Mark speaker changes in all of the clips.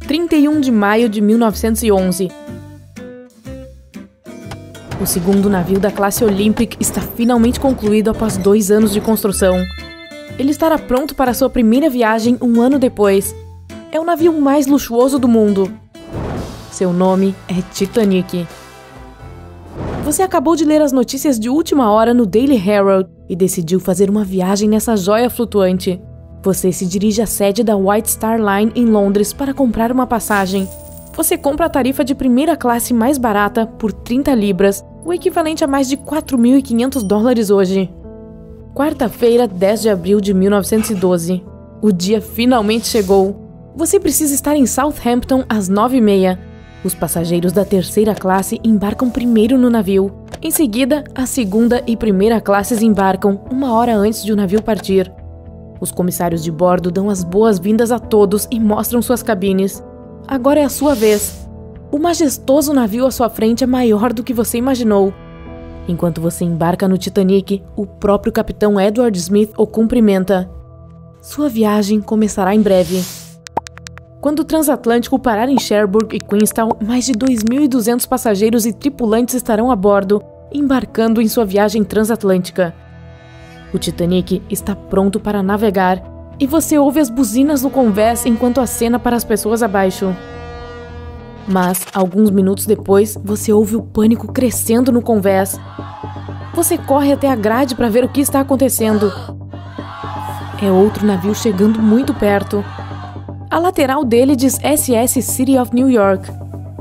Speaker 1: 31 de maio de 1911. O segundo navio da classe Olympic está finalmente concluído após 2 anos de construção. Ele estará pronto para sua primeira viagem um ano depois. É o navio mais luxuoso do mundo. Seu nome é Titanic. Você acabou de ler as notícias de última hora no Daily Herald e decidiu fazer uma viagem nessa joia flutuante. Você se dirige à sede da White Star Line em Londres para comprar uma passagem. Você compra a tarifa de primeira classe mais barata por 30 libras, o equivalente a mais de 4.500 dólares hoje. Quarta-feira, 10 de abril de 1912. O dia finalmente chegou. Você precisa estar em Southampton às 9h30. Os passageiros da terceira classe embarcam primeiro no navio. Em seguida, a segunda e primeira classes embarcam 1 hora antes de o navio partir. Os comissários de bordo dão as boas-vindas a todos e mostram suas cabines. Agora é a sua vez. O majestoso navio à sua frente é maior do que você imaginou. Enquanto você embarca no Titanic, o próprio capitão Edward Smith o cumprimenta. Sua viagem começará em breve. Quando o transatlântico parar em Cherbourg e Queenstown, mais de 2.200 passageiros e tripulantes estarão a bordo, embarcando em sua viagem transatlântica. O Titanic está pronto para navegar e você ouve as buzinas do convés enquanto acena para as pessoas abaixo. Mas, alguns minutos depois, você ouve o pânico crescendo no convés. Você corre até a grade para ver o que está acontecendo. É outro navio chegando muito perto. A lateral dele diz SS City of New York.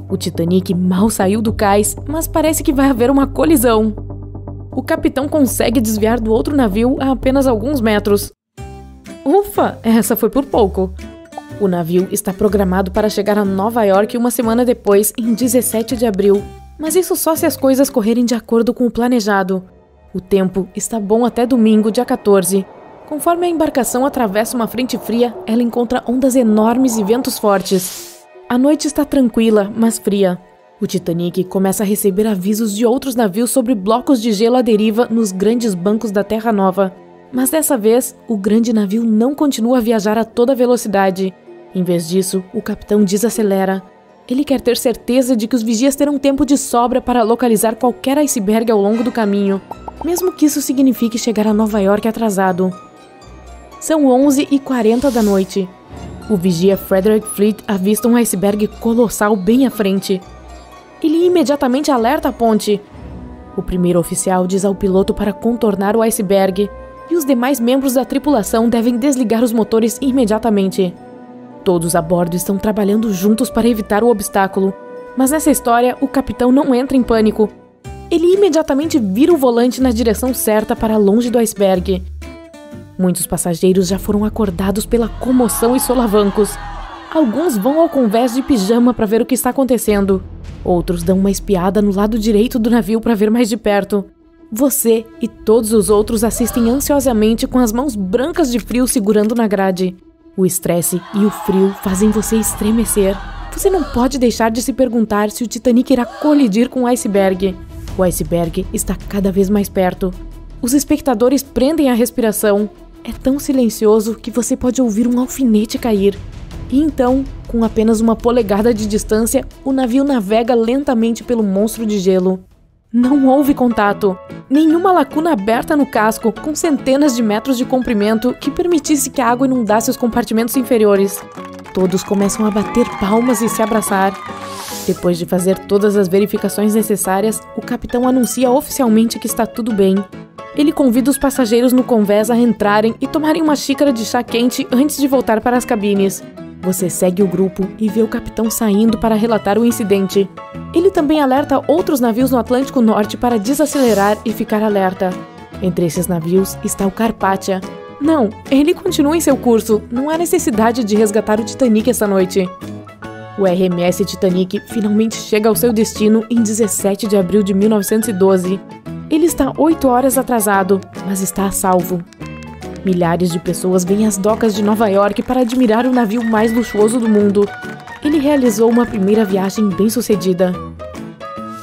Speaker 1: O Titanic mal saiu do cais, mas parece que vai haver uma colisão. O capitão consegue desviar do outro navio a apenas alguns metros. Ufa, essa foi por pouco. O navio está programado para chegar a Nova York 1 semana depois, em 17 de abril. Mas isso só se as coisas correrem de acordo com o planejado. O tempo está bom até domingo, dia 14. Conforme a embarcação atravessa uma frente fria, ela encontra ondas enormes e ventos fortes. A noite está tranquila, mas fria. O Titanic começa a receber avisos de outros navios sobre blocos de gelo à deriva nos grandes bancos da Terra Nova. Mas dessa vez, o grande navio não continua a viajar a toda velocidade. Em vez disso, o capitão desacelera. Ele quer ter certeza de que os vigias terão tempo de sobra para localizar qualquer iceberg ao longo do caminho, mesmo que isso signifique chegar a Nova York atrasado. São 11h40 da noite. O vigia Frederick Fleet avista um iceberg colossal bem à frente. Ele imediatamente alerta a ponte. O primeiro oficial diz ao piloto para contornar o iceberg, e os demais membros da tripulação devem desligar os motores imediatamente. Todos a bordo estão trabalhando juntos para evitar o obstáculo, mas nessa história o capitão não entra em pânico. Ele imediatamente vira o volante na direção certa para longe do iceberg. Muitos passageiros já foram acordados pela comoção e solavancos. Alguns vão ao convés de pijama para ver o que está acontecendo. Outros dão uma espiada no lado direito do navio para ver mais de perto. Você e todos os outros assistem ansiosamente com as mãos brancas de frio segurando na grade. O estresse e o frio fazem você estremecer. Você não pode deixar de se perguntar se o Titanic irá colidir com o iceberg. O iceberg está cada vez mais perto. Os espectadores prendem a respiração. É tão silencioso que você pode ouvir um alfinete cair. E então, com apenas 1 polegada de distância, o navio navega lentamente pelo monstro de gelo. Não houve contato. Nenhuma lacuna aberta no casco, com centenas de metros de comprimento, que permitisse que a água inundasse os compartimentos inferiores. Todos começam a bater palmas e se abraçar. Depois de fazer todas as verificações necessárias, o capitão anuncia oficialmente que está tudo bem. Ele convida os passageiros no convés a entrarem e tomarem uma xícara de chá quente antes de voltar para as cabines. Você segue o grupo e vê o capitão saindo para relatar o incidente. Ele também alerta outros navios no Atlântico Norte para desacelerar e ficar alerta. Entre esses navios está o Carpathia. Não, ele continua em seu curso. Não há necessidade de resgatar o Titanic essa noite. O RMS Titanic finalmente chega ao seu destino em 17 de abril de 1912. Ele está 8 horas atrasado, mas está a salvo. Milhares de pessoas vêm às docas de Nova York para admirar o navio mais luxuoso do mundo. Ele realizou uma primeira viagem bem-sucedida.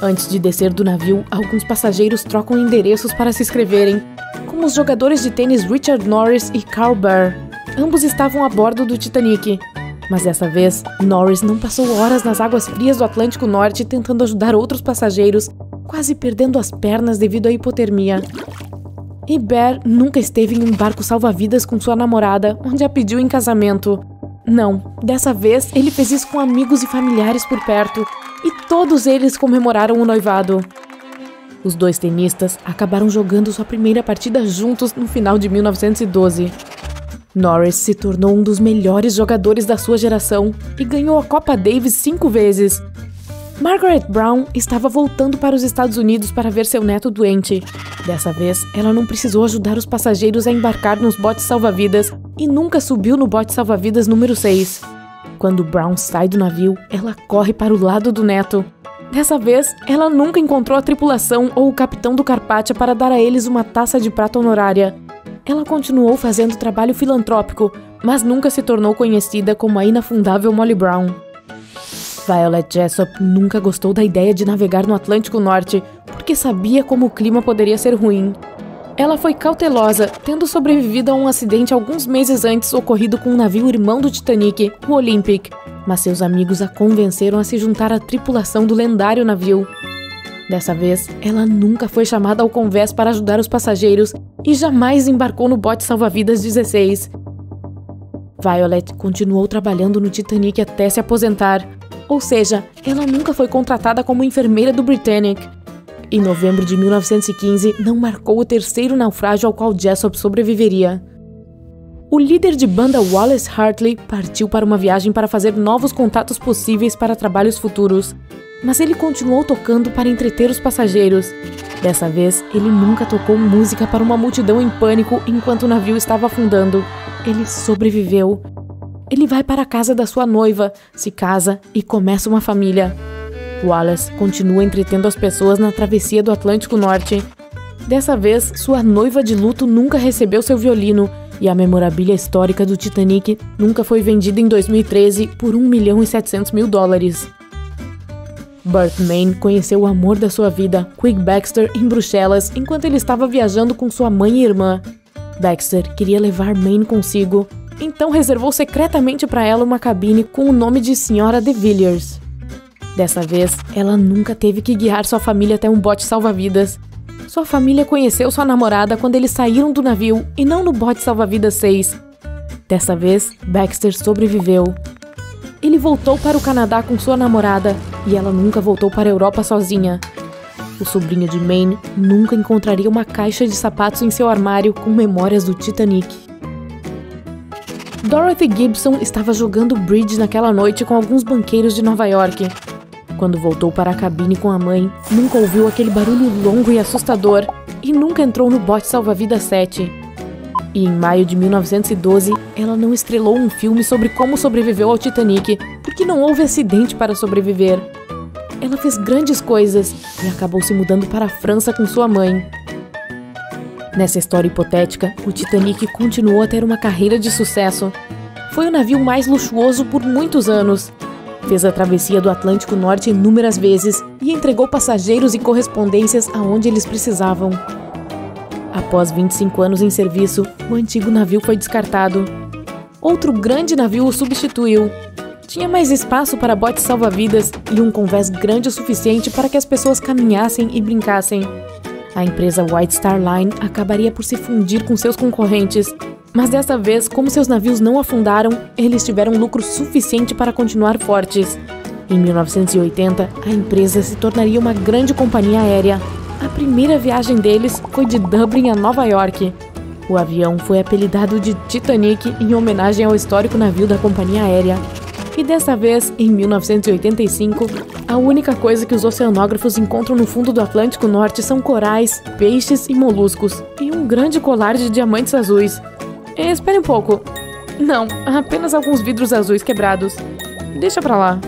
Speaker 1: Antes de descer do navio, alguns passageiros trocam endereços para se inscreverem, como os jogadores de tênis Richard Norris e Carl Baer. Ambos estavam a bordo do Titanic. Mas dessa vez, Norris não passou horas nas águas frias do Atlântico Norte tentando ajudar outros passageiros, quase perdendo as pernas devido à hipotermia. E Bear nunca esteve em um barco salva-vidas com sua namorada, onde a pediu em casamento. Não, dessa vez ele fez isso com amigos e familiares por perto, e todos eles comemoraram o noivado. Os dois tenistas acabaram jogando sua primeira partida juntos no final de 1912. Norris se tornou um dos melhores jogadores da sua geração e ganhou a Copa Davis 5 vezes. Margaret Brown estava voltando para os Estados Unidos para ver seu neto doente. Dessa vez, ela não precisou ajudar os passageiros a embarcar nos botes salva-vidas e nunca subiu no bote salva-vidas número 6. Quando Brown sai do navio, ela corre para o lado do neto. Dessa vez, ela nunca encontrou a tripulação ou o capitão do Carpathia para dar a eles uma taça de prata honorária. Ela continuou fazendo trabalho filantrópico, mas nunca se tornou conhecida como a inafundável Molly Brown. Violet Jessop nunca gostou da ideia de navegar no Atlântico Norte, porque sabia como o clima poderia ser ruim. Ela foi cautelosa, tendo sobrevivido a um acidente alguns meses antes ocorrido com um navio irmão do Titanic, o Olympic, mas seus amigos a convenceram a se juntar à tripulação do lendário navio. Dessa vez, ela nunca foi chamada ao convés para ajudar os passageiros e jamais embarcou no bote salva-vidas 16. Violet continuou trabalhando no Titanic até se aposentar, ou seja, ela nunca foi contratada como enfermeira do Britannic. Em novembro de 1915, não marcou o terceiro naufrágio ao qual Jessop sobreviveria. O líder de banda Wallace Hartley partiu para uma viagem para fazer novos contatos possíveis para trabalhos futuros, mas ele continuou tocando para entreter os passageiros. Dessa vez, ele nunca tocou música para uma multidão em pânico enquanto o navio estava afundando. Ele sobreviveu. Ele vai para a casa da sua noiva, se casa e começa uma família. Wallace continua entretendo as pessoas na travessia do Atlântico Norte. Dessa vez, sua noiva de luto nunca recebeu seu violino e a memorabilia histórica do Titanic nunca foi vendida em 2013 por $1.700.000. Burt Main conheceu o amor da sua vida, Quig Baxter, em Bruxelas, enquanto ele estava viajando com sua mãe e irmã. Baxter queria levar Main consigo, então reservou secretamente para ela uma cabine com o nome de Sra. de Villiers. Dessa vez, ela nunca teve que guiar sua família até um bote salva-vidas. Sua família conheceu sua namorada quando eles saíram do navio e não no bote salva-vidas 6. Dessa vez, Baxter sobreviveu. Ele voltou para o Canadá com sua namorada e ela nunca voltou para a Europa sozinha. O sobrinho de Maine nunca encontraria uma caixa de sapatos em seu armário com memórias do Titanic. Dorothy Gibson estava jogando bridge naquela noite com alguns banqueiros de Nova York. Quando voltou para a cabine com a mãe, nunca ouviu aquele barulho longo e assustador e nunca entrou no bote salva-vidas 7. E em maio de 1912, ela não estrelou um filme sobre como sobreviveu ao Titanic, porque não houve acidente para sobreviver. Ela fez grandes coisas e acabou se mudando para a França com sua mãe. Nessa história hipotética, o Titanic continuou a ter uma carreira de sucesso. Foi o navio mais luxuoso por muitos anos. Fez a travessia do Atlântico Norte inúmeras vezes e entregou passageiros e correspondências aonde eles precisavam. Após 25 anos em serviço, o antigo navio foi descartado. Outro grande navio o substituiu. Tinha mais espaço para botes salva-vidas e um convés grande o suficiente para que as pessoas caminhassem e brincassem. A empresa White Star Line acabaria por se fundir com seus concorrentes, mas dessa vez, como seus navios não afundaram, eles tiveram lucro suficiente para continuar fortes. Em 1980, a empresa se tornaria uma grande companhia aérea. A primeira viagem deles foi de Dublin a Nova York. O avião foi apelidado de Titanic em homenagem ao histórico navio da companhia aérea. E dessa vez, em 1985, a única coisa que os oceanógrafos encontram no fundo do Atlântico Norte são corais, peixes e moluscos, e um grande colar de diamantes azuis. Espere um pouco. Não, apenas alguns vidros azuis quebrados. Deixa pra lá.